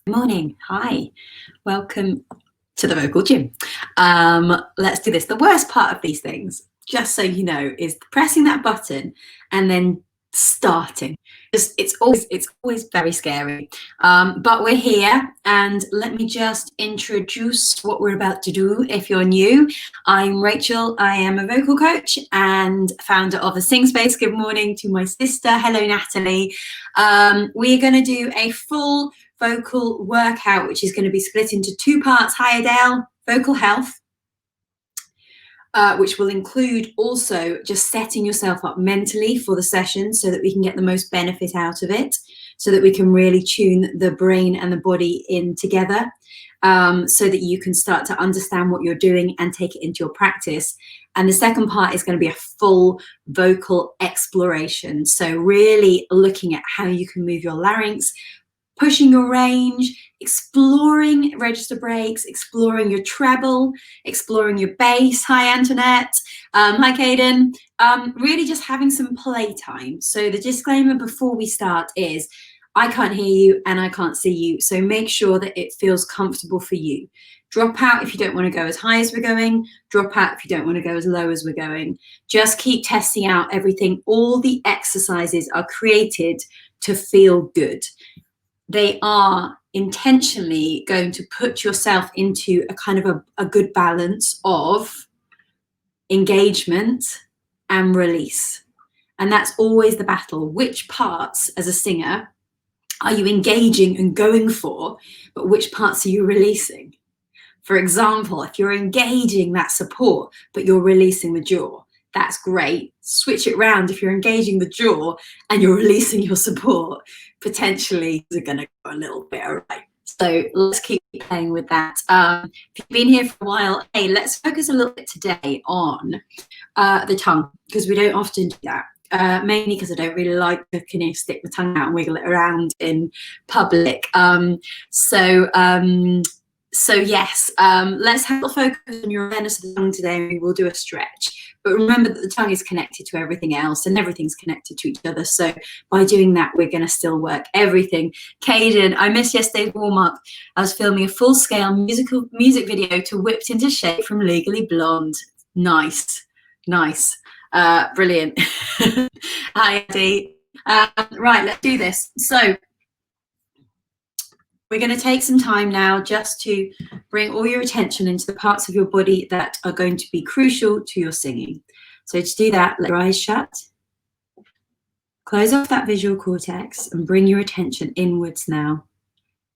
Morning. Hi. Welcome to the vocal gym. Let's do this. The worst part of these things, just so you know, is pressing that button and then starting. It's always very scary. But we're here, and let me just introduce what we're about to do. If you're new, I'm Rachel. I am a vocal coach and founder of the Sing Space. Good morning to my sister. Hello, Natalie. We're going to do a full vocal workout, which is going to be split into two parts. Hi, Adele. Vocal health, which will include also just setting yourself up mentally for the session so that we can get the most benefit out of it, so that we can really tune the brain and the body in together, so that you can start to understand what you're doing and take it into your practice. And the second part is going to be a full vocal exploration. So really looking at how you can move your larynx, pushing your range, exploring register breaks, exploring your treble, exploring your bass. Hi, Antoinette. Hi, Caden. Really just having some playtime. So the disclaimer before we start is, I can't hear you and I can't see you. So make sure that it feels comfortable for you. Drop out if you don't want to go as high as we're going. Drop out if you don't want to go as low as we're going. Just keep testing out everything. All the exercises are created to feel good. They are intentionally going to put yourself into a kind of a good balance of engagement and release. And that's always the battle. Which parts as a singer are you engaging and going for, but which parts are you releasing? For example, if you're engaging that support, but you're releasing the jaw, that's great. Switch it round. If you're engaging the jaw and you're releasing your support, potentially they're going to go a little bit awry. So let's keep playing with that. If you've been here for a while, hey, let's focus a little bit today on the tongue, because we don't often do that. Mainly because I don't really like to kind of stick my tongue out and wiggle it around in public. So yes, let's have a focus on your awareness of the tongue today, and we will do a stretch. But remember that the tongue is connected to everything else, and everything's connected to each other. So by doing that, we're going to still work everything. Caden, I missed yesterday's warm-up. I was filming a full-scale music video to Whipped Into Shape from Legally Blonde. Nice. Brilliant. Hi, Eddie. Right, let's do this. So we're going to take some time now just to bring all your attention into the parts of your body that are going to be crucial to your singing. So to do that, let your eyes shut. Close off that visual cortex and bring your attention inwards now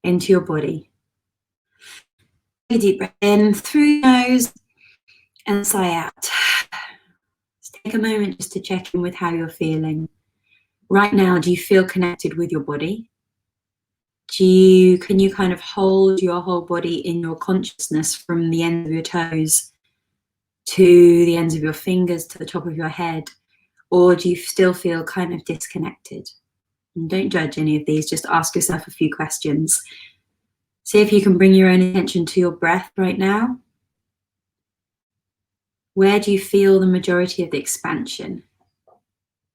into your body. Take a deep breath in through your nose and sigh out. Just take a moment just to check in with how you're feeling. Right now, do you feel connected with your body? Can you kind of hold your whole body in your consciousness from the ends of your toes to the ends of your fingers to the top of your head? Or do you still feel kind of disconnected? And don't judge any of these, just ask yourself a few questions. See if you can bring your own attention to your breath right now. Where do you feel the majority of the expansion?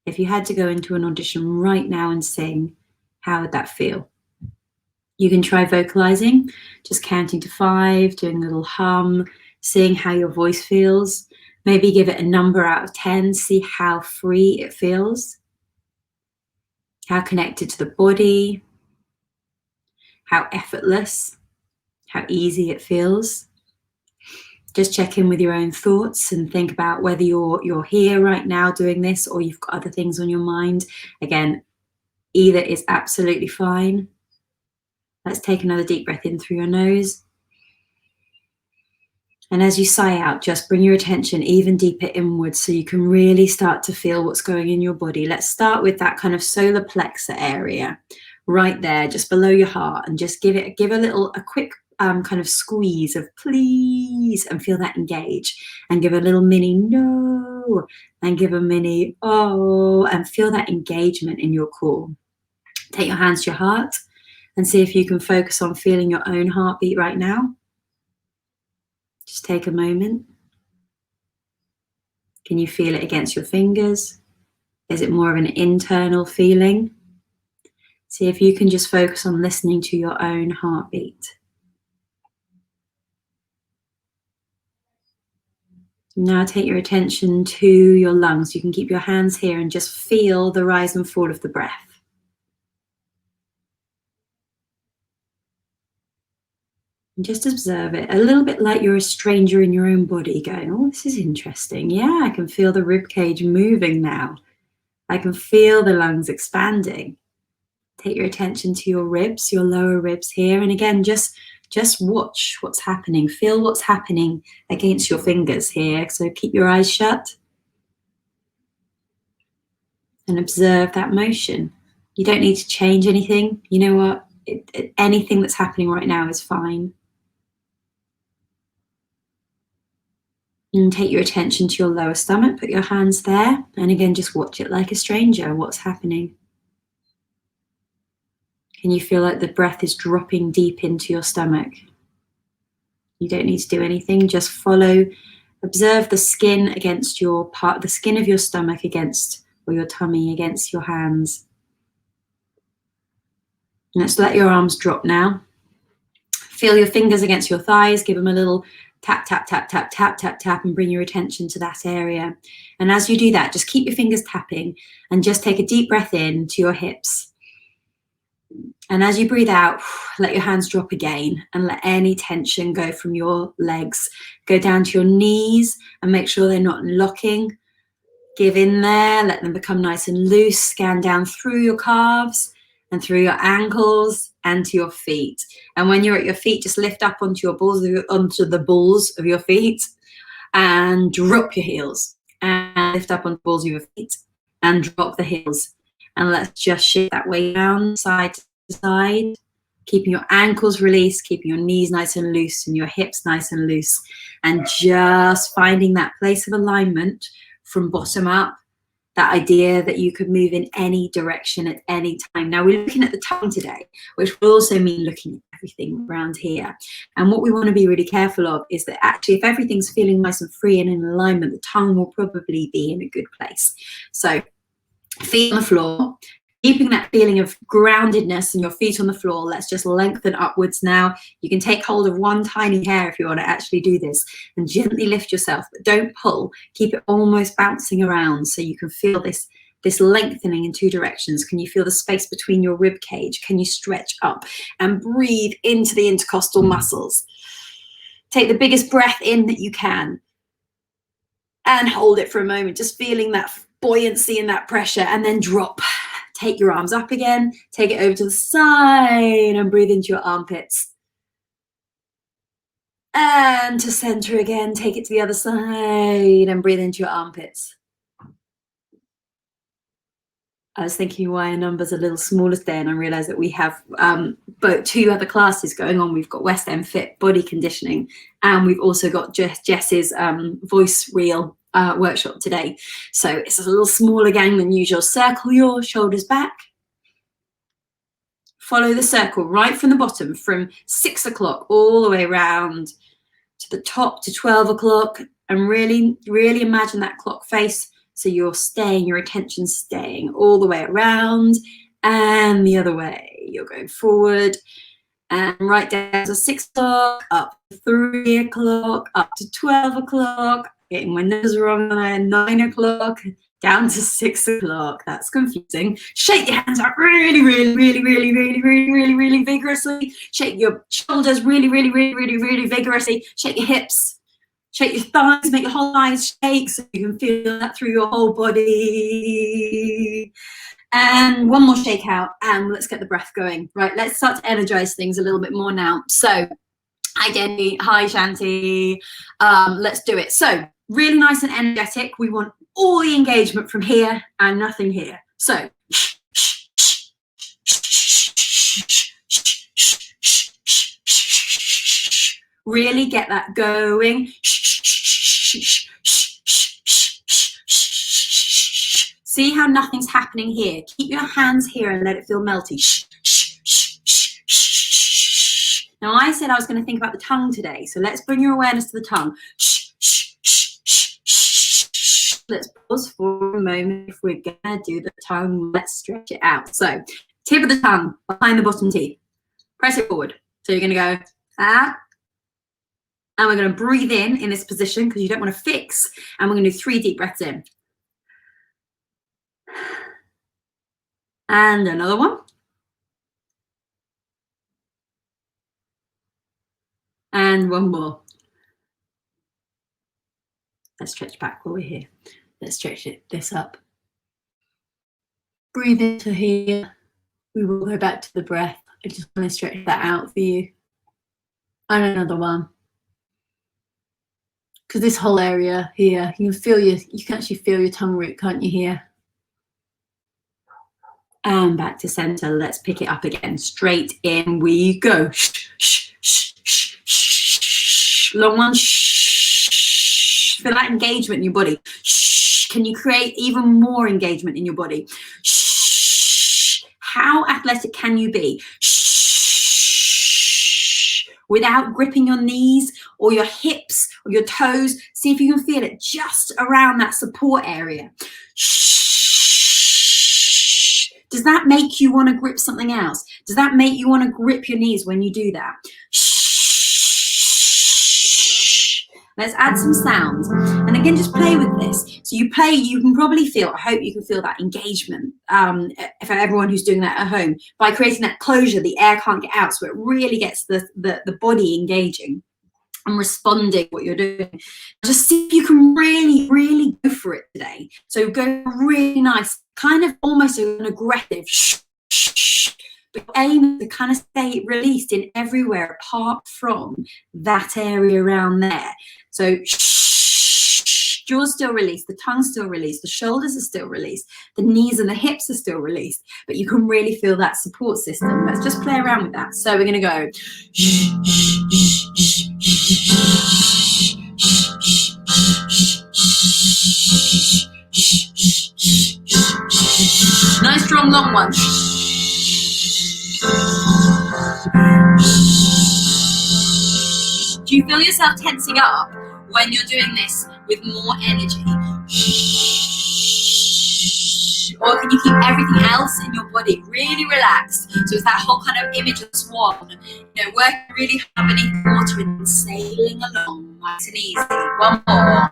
If you had to go into an audition right now and sing, how would that feel? You can try vocalizing, just counting to 5, doing a little hum, seeing how your voice feels. Maybe give it a number out of 10, see how free it feels, how connected to the body, how effortless, how easy it feels. Just check in with your own thoughts and think about whether you're here right now doing this or you've got other things on your mind. Again, either is absolutely fine. Let's take another deep breath in through your nose. And as you sigh out, just bring your attention even deeper inwards so you can really start to feel what's going in your body. Let's start with that kind of solar plexus area right there, just below your heart, and just give a quick kind of squeeze of please, and feel that engage, and give a little mini no, and give a mini oh, and feel that engagement in your core. Take your hands to your heart and see if you can focus on feeling your own heartbeat right now. Just take a moment. Can you feel it against your fingers? Is it more of an internal feeling? See if you can just focus on listening to your own heartbeat. Now take your attention to your lungs. You can keep your hands here and just feel the rise and fall of the breath. And just observe it, a little bit like you're a stranger in your own body going, oh, this is interesting. Yeah, I can feel the rib cage moving now. I can feel the lungs expanding. Take your attention to your ribs, your lower ribs here. And again, just watch what's happening. Feel what's happening against your fingers here. So keep your eyes shut and observe that motion. You don't need to change anything. You know what? Anything that's happening right now is fine. And take your attention to your lower stomach. Put your hands there. And again, just watch it like a stranger. What's happening? Can you feel like the breath is dropping deep into your stomach? You don't need to do anything. Just follow. Observe the skin against your part, the skin of your stomach against, or your tummy against your hands. And let's let your arms drop now. Feel your fingers against your thighs. Give them a little tap, tap, tap, tap, tap, tap, tap, and bring your attention to that area. And as you do that, just keep your fingers tapping and just take a deep breath in to your hips. And as you breathe out, let your hands drop again and let any tension go from your legs. Go down to your knees and make sure they're not locking. Give in there, let them become nice and loose. Scan down through your calves and through your ankles and to your feet. And when you're at your feet, just lift up onto the balls of your feet and drop your heels. And lift up on the balls of your feet and drop the heels. And let's just shift that way down, side to side, keeping your ankles released, keeping your knees nice and loose and your hips nice and loose. And just finding that place of alignment from bottom up, that idea that you could move in any direction at any time. Now we're looking at the tongue today, which will also mean looking at everything around here. And what we want to be really careful of is that actually if everything's feeling nice and free and in alignment, the tongue will probably be in a good place. So feet on the floor, keeping that feeling of groundedness and your feet on the floor. Let's just lengthen upwards now. You can take hold of one tiny hair if you want to actually do this and gently lift yourself, but don't pull. Keep it almost bouncing around so you can feel this lengthening in two directions. Can you feel the space between your rib cage? Can you stretch up and breathe into the intercostal muscles? Take the biggest breath in that you can and hold it for a moment, just feeling that buoyancy and that pressure, and then drop. Take your arms up again, take it over to the side and breathe into your armpits. And to center again, take it to the other side and breathe into your armpits. I was thinking why our number's a little smaller today, and I realized that we have both two other classes going on. We've got West End Fit body conditioning, and we've also got Jess's voice reel workshop today. So it's a little smaller gang than usual. Circle your shoulders back. Follow the circle right from the bottom, from 6 o'clock all the way around to the top to 12 o'clock, and really, really imagine that clock face. So you're staying, your attention's staying all the way around and the other way. You're going forward and right down to 6 o'clock, up to 3 o'clock, up to 12 o'clock, getting my nose wrong on 9 o'clock, down to 6 o'clock. That's confusing. Shake your hands out really, really, really, really, really, really, really, really vigorously. Shake your shoulders really, really, really, really, really vigorously. Shake your hips. Shake your thighs, make your whole thighs shake so you can feel that through your whole body. And one more shake out, and let's get the breath going. Right, let's start to energize things a little bit more now. So, hi Jenny, hi Shanti, let's do it. So, really nice and energetic. We want all the engagement from here and nothing here. So, really get that going. See how nothing's happening here. Keep your hands here and let it feel melty. Now I said I was going to think about the tongue today, so let's bring your awareness to the tongue. Let's pause for a moment. If we're going to do the tongue, let's stretch it out. So Tip of the tongue behind the bottom teeth. Press it forward. So you're going to go, ah, and we're going to breathe in this position because you don't want to fix. And we're going to do 3 deep breaths in. And another one. And one more. Let's stretch back while we're here. Let's stretch this up. Breathe into here. We will go back to the breath. I just want to stretch that out for you. And another one. Because this whole area here, you can actually feel your tongue root, can't you, here? And back to center. Let's pick it up again. Straight in we go. Shh, shh, shh, shh, shh. Long one. Shh. Feel that engagement in your body. Shh. Can you create even more engagement in your body? Shh. How athletic can you be? Shh. Without gripping your knees or your hips or your toes. See if you can feel it just around that support area. Shh. Does that make you want to grip something else? Does that make you want to grip your knees when you do that? Shh. Let's add some sounds. And again, just play with this. So you play, you can probably feel, I hope you can feel that engagement for everyone who's doing that at home by creating that closure, the air can't get out. So it really gets the body engaging and responding what you're doing. Just see if you can really, really go for it today. So go really nice, kind of almost an aggressive shh, shh, shh. But aim to kind of stay released in everywhere apart from that area around there. So shh, jaws still released, the tongue's still released, the shoulders are still released, the knees and the hips are still released, but you can really feel that support system. Let's just play around with that. So we're going to go shh, shh, shh, shh, shh. Nice strong long one. Do you feel yourself tensing up when you're doing this with more energy? Or can you keep everything else in your body really relaxed? So it's that whole kind of image of swan, working really hard beneath the water and sailing along nice and easy. One more.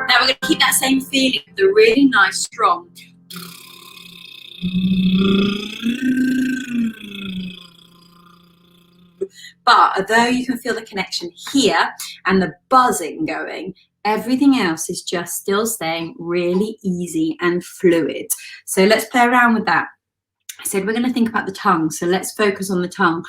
Now we're going to keep that same feeling, the really nice, strong. But although you can feel the connection here and the buzzing going, everything else is just still staying really easy and fluid. So let's play around with that. I said we're going to think about the tongue, so let's focus on the tongue.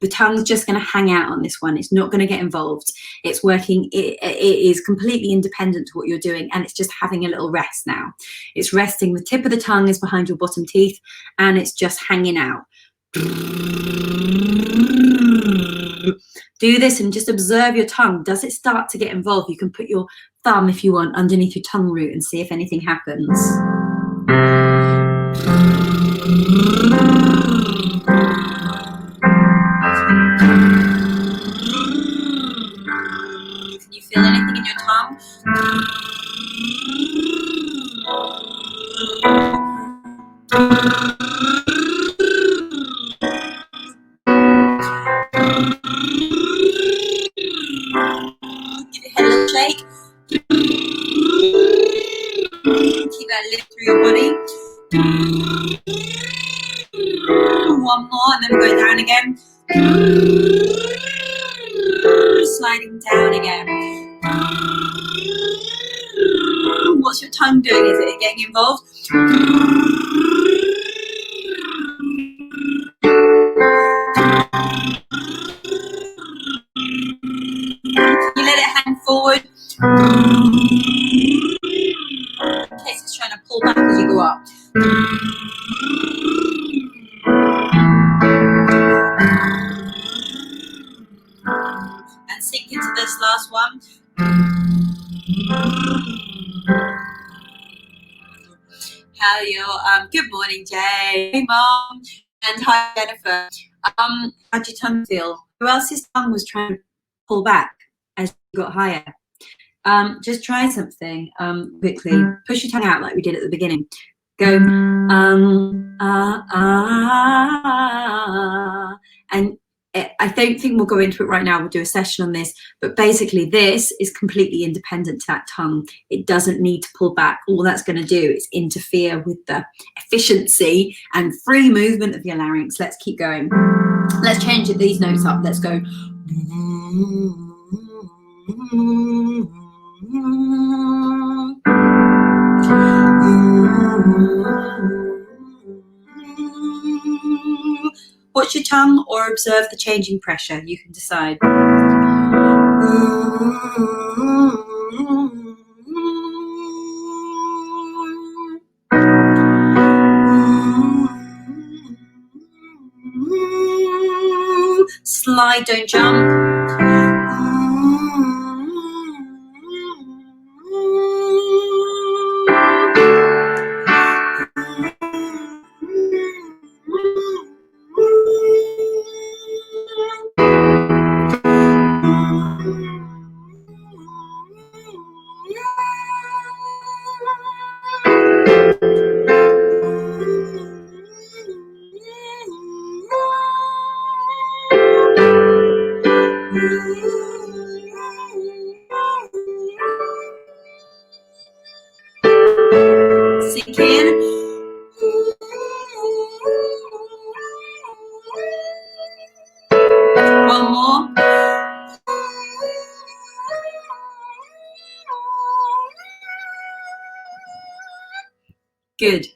The tongue's just going to hang out on this one. It's not going to get involved. It's working. It is completely independent to what you're doing, and it's just having a little rest now. It's resting. The tip of the tongue is behind your bottom teeth, and it's just hanging out. Do this and just observe your tongue. Does it start to get involved? You can put your thumb, if you want, underneath your tongue root and see if anything happens. Can you feel anything in your tongue? Give your head a little shake. Keep that lift through your body. One more, and then we go down again. Sliding down again. What's your tongue doing? Is it getting involved? You let it hang forward. In case it's trying to pull back as you go up. And sink into this last one. How are you? Good morning, Jay. Hey, Mom. And hi, Jennifer. How'd your tongue feel? Who else's tongue was trying to pull back as got higher. Just try something quickly. Push your tongue out like we did at the beginning. Go and I don't think we'll go into it right now. We'll do a session on this, but basically this is completely independent to that tongue. It doesn't need to pull back. All that's going to do is interfere with the efficiency and free movement of your larynx. Let's keep going. Let's change these notes up. Let's go. Watch your tongue or observe the changing pressure. You can decide. Slide, don't jump. Sink in. One more. Good.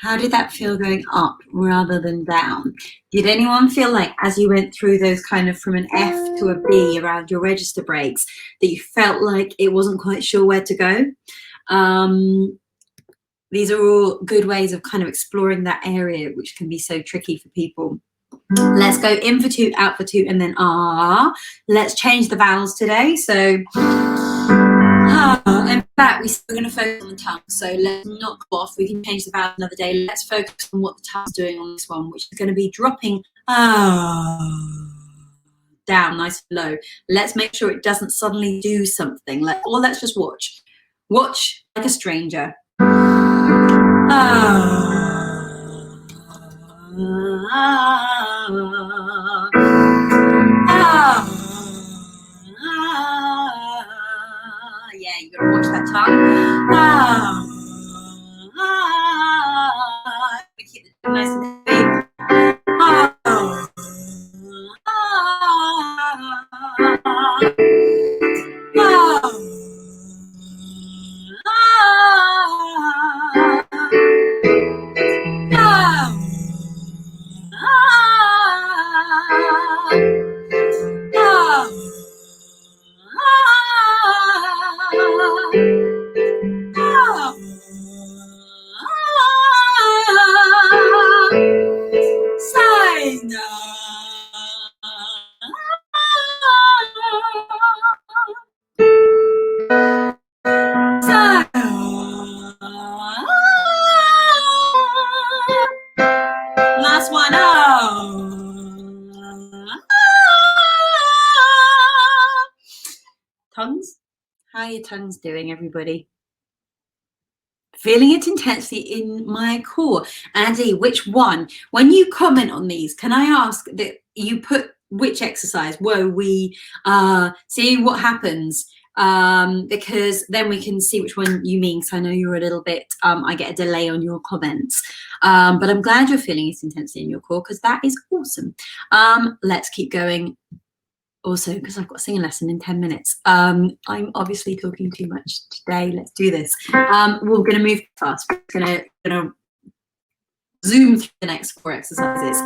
How did that feel going up rather than down? Did anyone feel like as you went through those kind of from an F to a B around your register breaks that you felt like it wasn't quite sure where to go? These are all good ways of kind of exploring that area, which can be so tricky for people. Let's go in for toot, out for toot, and then ah. Let's change the vowels today. So in fact, we're still going to focus on the tongue. So let's not go off. We can change the vowels another day. Let's focus on what the tongue's doing on this one, which is going to be dropping down nice and low. Let's make sure it doesn't suddenly do something. Let's just watch. Watch like a stranger. Yeah, you gotta watch that tongue. Keep it nice and big. Last one. Tongues? How are your tongues doing, everybody? Feeling it intensely in my core. Andy, which one? When you comment on these, can I ask that you put which exercise? Whoa, we see what happens. Because then we can see which one you mean. So I know you're a little bit, I get a delay on your comments. But I'm glad you're feeling it intensely in your core because that is awesome. Let's keep going. Also, because I've got a singing lesson in 10 minutes. I'm obviously talking too much today. Let's do this. We're going to move fast. We're going to zoom through the next 4 exercises.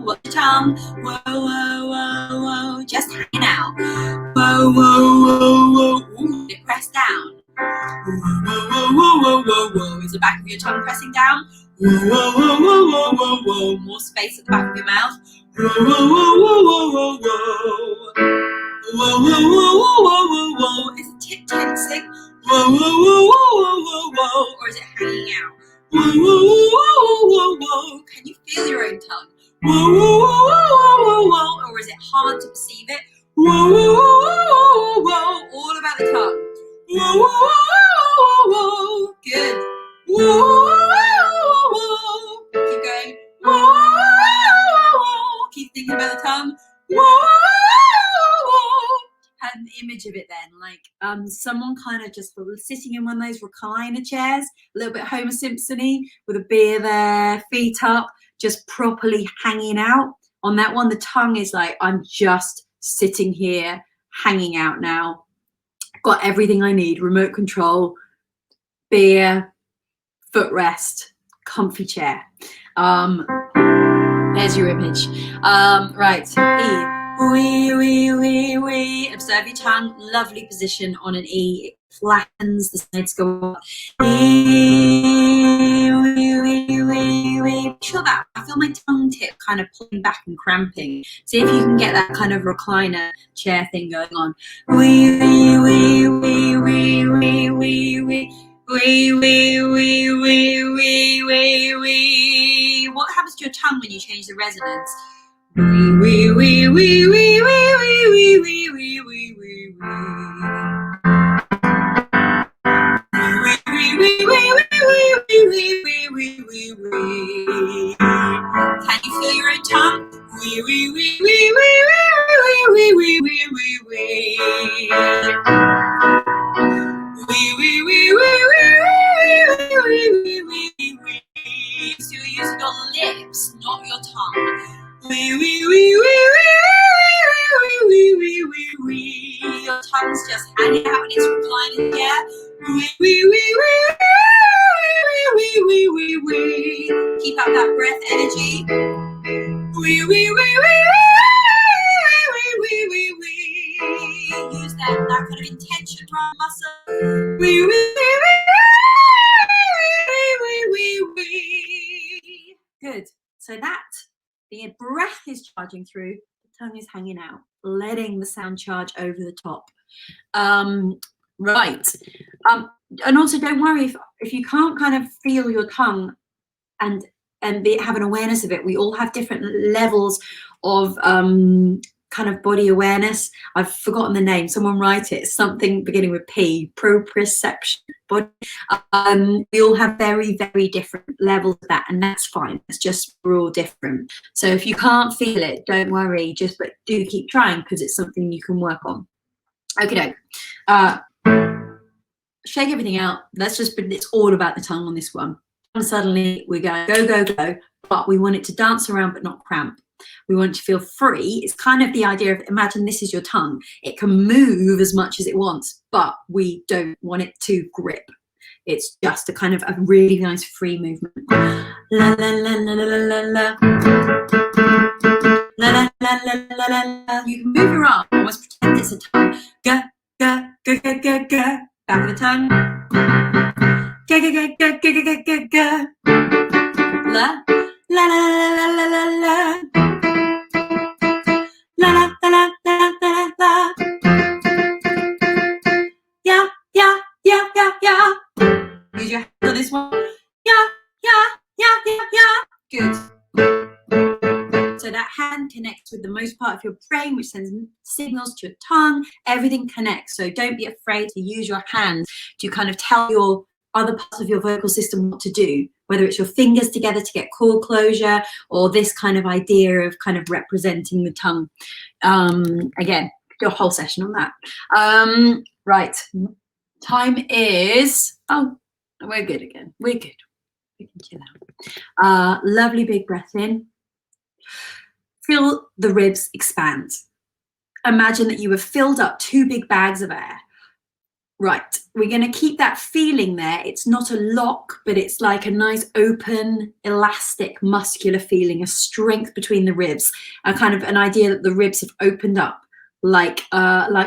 Watch your tongue. Whoa, whoa, whoa, whoa. Just hanging out. Whoa, whoa, whoa, whoa. Ooh, it press down. Whoa, whoa, whoa, whoa, whoa, whoa. Is the back of your tongue pressing down? Whoa, whoa, whoa, whoa, whoa, whoa, whoa. More space at the back of your mouth. Whoa, whoa, whoa, whoa, whoa, whoa, whoa. Whoa, whoa, whoa, whoa, whoa, whoa, whoa. Is the tip tensing? Whoa, whoa, whoa, whoa, whoa, whoa, whoa. Or is it hanging out? Whoa, whoa, whoa, whoa, whoa, whoa. Can you feel your own tongue? Whoa, whoa, whoa, whoa, whoa, whoa. Or is it hard to perceive it? Whoa, whoa, whoa, whoa, whoa, whoa. All about the tongue. Whoa, whoa, whoa, whoa, whoa. Good. Whoa, whoa, whoa. Keep going. Whoa, whoa, whoa. Keep thinking about the tongue. Whoa, whoa. Had an image of it then, like someone kind of just sitting in one of those recliner chairs, a little bit Homer Simpson-y, with a beer there, feet up, just properly hanging out. On that one, the tongue is like, I'm just sitting here, hanging out now. Got everything I need, remote control, beer, footrest, comfy chair. There's your image. Right, E. Wee, wee, wee, wee. Observe your tongue. Lovely position on an E. It flattens, the sides go up. E, wee, wee, wee, wee. Feel that. I feel my tongue tip kind of pulling back and cramping. See if you can get that kind of recliner chair thing going on. Wee, wee, wee, wee, wee, wee, wee, wee. Wee, wee, wee, wee, wee, wee, wee. What happens to your tongue when you change the resonance? Wee, wee, wee, wee, wee, wee, wee, wee, wee, wee, wee, wee, wee. Can you feel your own tongue? Wee, wee, wee, wee, wee, wee, wee, wee, wee, wee, wee. Wee, wee, wee, wee, wee, wee, wee, wee, wee. So you're using your lips, not your tongue. Wee, wee, wee, wee, wee, wee, wee, wee, wee. Your tongue's just hanging out in its reclining chair. Wee, wee, wee, wee, wee, wee, wee, wee. Keep up that breath energy. Wee, wee, wee, wee, wee, wee, wee, wee. Use that kind of intention drum muscle. Wee, wee, wee, wee, wee, wee, wee. Good. So that the breath is charging through, the tongue is hanging out, letting the sound charge over the top. Right. And also don't worry if you can't kind of feel your tongue and have an awareness of it. We all have different levels of kind of body awareness. I've forgotten the name. Someone write it. Something beginning with P. Proprioception. Body. We all have very, very different levels of that, and that's fine. It's just we're all different. So if you can't feel it, don't worry. But do keep trying because it's something you can work on. Okay. Shake everything out. It's all about the tongue on this one. And suddenly we go, go, but we want it to dance around but not cramp. We want it to feel free. It's kind of the idea of, imagine this is your tongue. It can move as much as it wants, but we don't want it to grip. It's just a kind of a really nice free movement. La, la, la, la, la, la, la. La, la, la, la, la, la, la. You can move your arm, almost pretend it's a tongue. Ga, ga, ga, ga, ga, ga. Back of the tongue. Ga, ga, ga, ga, ga, ga, ga, ga. La, la, la, la, la, la, la. La, la, la, la, la, la. Yeah, yeah, yeah, yeah, yeah. Use your hand on this one. Yeah, yeah, yeah, yeah, yeah. Good. So that hand connects with the most part of your brain, which sends signals to your tongue. Everything connects. So don't be afraid to use your hands to kind of tell your other parts of your vocal system what to do, whether it's your fingers together to get core closure or this kind of idea of kind of representing the tongue. Again, do a whole session on that. Right. Time is, oh, we're good again. We're good. We can chill out. Lovely big breath in. Feel the ribs expand. Imagine that you have filled up 2 big bags of air. Right, we're going to keep that feeling there. It's not a lock, but it's like a nice open, elastic, muscular feeling, a strength between the ribs, a kind of an idea that the ribs have opened up like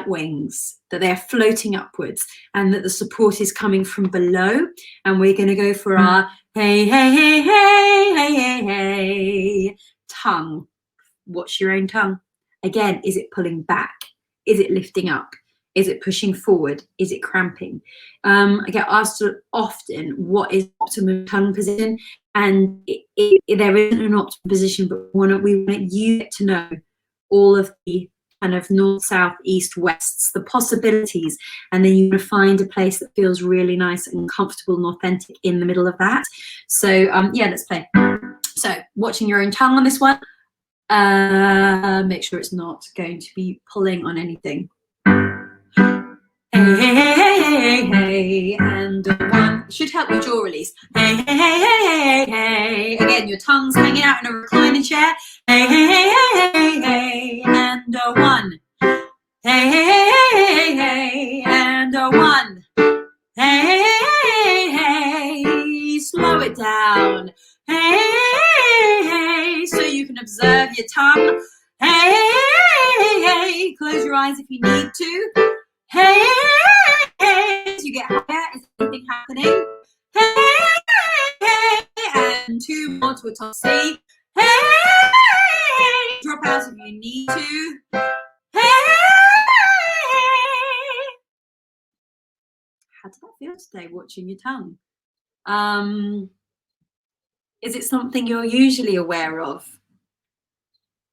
wings, that they're floating upwards and that the support is coming from below. And we're going to go for our hey, hey, hey, hey, hey, hey, hey, tongue. Watch your own tongue. Again, is it pulling back? Is it lifting up? Is it pushing forward? Is it cramping? I get asked often, what is optimum tongue position? And there isn't an optimum position, but we want you to know all of the kind of north, south, east, wests, the possibilities, and then you want to find a place that feels really nice and comfortable and authentic in the middle of that. So yeah, let's play. So watching your own tongue on this one. Make sure it's not going to be pulling on anything. Hey, hey, hey, hey, hey, hey, and one should help your jaw release. Hey, hey, hey, hey, hey, hey. Again, your tongue's hanging out in a reclining chair. Hey, hey, hey, hey, hey, and one. Hey, hey, hey, hey, and one. Hey, hey, hey, slow it down. Hey, hey, so you can observe your tongue. Hey, hey, close your eyes if you need to. Hey, as you get higher, is anything happening? Hey, and two more to a top C. Hey, drop out if you need to. Hey, how did that feel today, watching your tongue? Is it something you're usually aware of?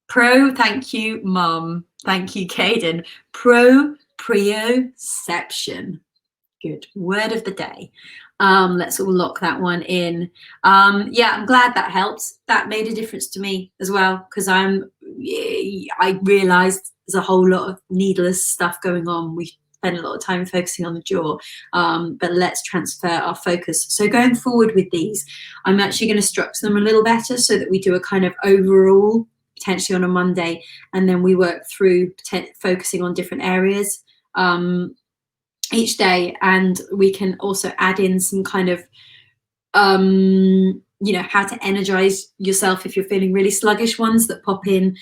Thank you, Mum. Thank you, Caden. Proprioception. Good. Word of the day. Let's all lock that one in. Yeah, I'm glad that helps. That made a difference to me as well, because I realized there's a whole lot of needless stuff going on. We spend a lot of time focusing on the jaw, but let's transfer our focus. So going forward with these, I'm actually going to structure them a little better so that we do a kind of overall, potentially on a Monday, and then we work through focusing on different areas each day, and we can also add in some kind of you know, how to energize yourself if you're feeling really sluggish ones that pop in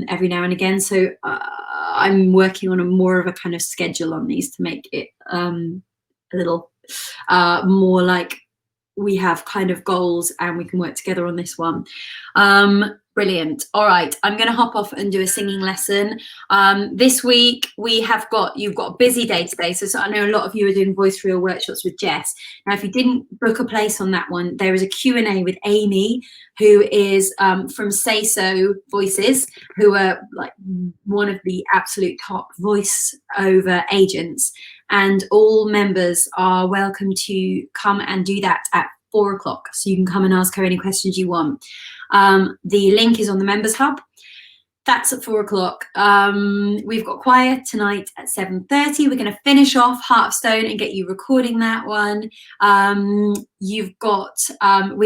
every now and again. So I'm working on more of a kind of schedule on these to make it a little more like we have kind of goals and we can work together on this one. Brilliant. All right, I'm going to hop off and do a singing lesson. This week you've got a busy day today. So I know a lot of you are doing voice reel workshops with Jess. Now, if you didn't book a place on that one, there is a Q&A with Amy, who is from Say So Voices, who are like one of the absolute top voice over agents. And all members are welcome to come and do that at 4 o'clock. So you can come and ask her any questions you want. The link is on the Members Hub. That's at 4 o'clock. We've got choir tonight at 7:30. We're going to finish off Heart of Stone and get you recording that one. We're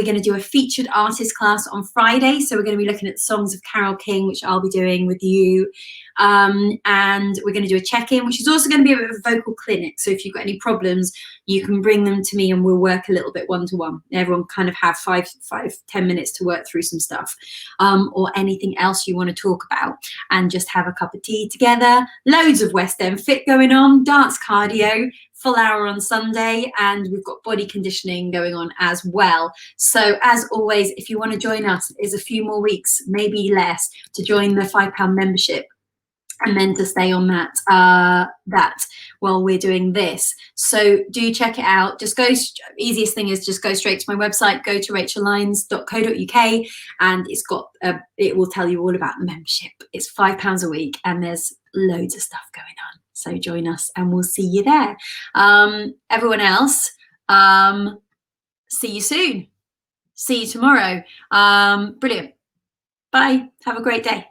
going to do a featured artist class on Friday. So we're going to be looking at the songs of Carole King, which I'll be doing with you. And we're going to do a check-in, which is also going to be a bit of a vocal clinic. So if you've got any problems, you can bring them to me and we'll work a little bit one-to-one. Everyone kind of have 5-10 minutes to work through some stuff, or anything else you want to talk about, and just have a cup of tea together. Loads of West End Fit going on, dance cardio, full hour on Sunday, and we've got body conditioning going on as well. So as always, if you want to join us, there's a few more weeks, maybe less, to join the £5 membership, and then to stay on that while we're doing this. So do check it out. Just easiest thing is just go straight to my website, go to rachellynes.co.uk, and it will tell you all about the membership. It's £5 a week and there's loads of stuff going on. So join us and we'll see you there. Everyone else, see you soon. See you tomorrow. Brilliant. Bye. Have a great day.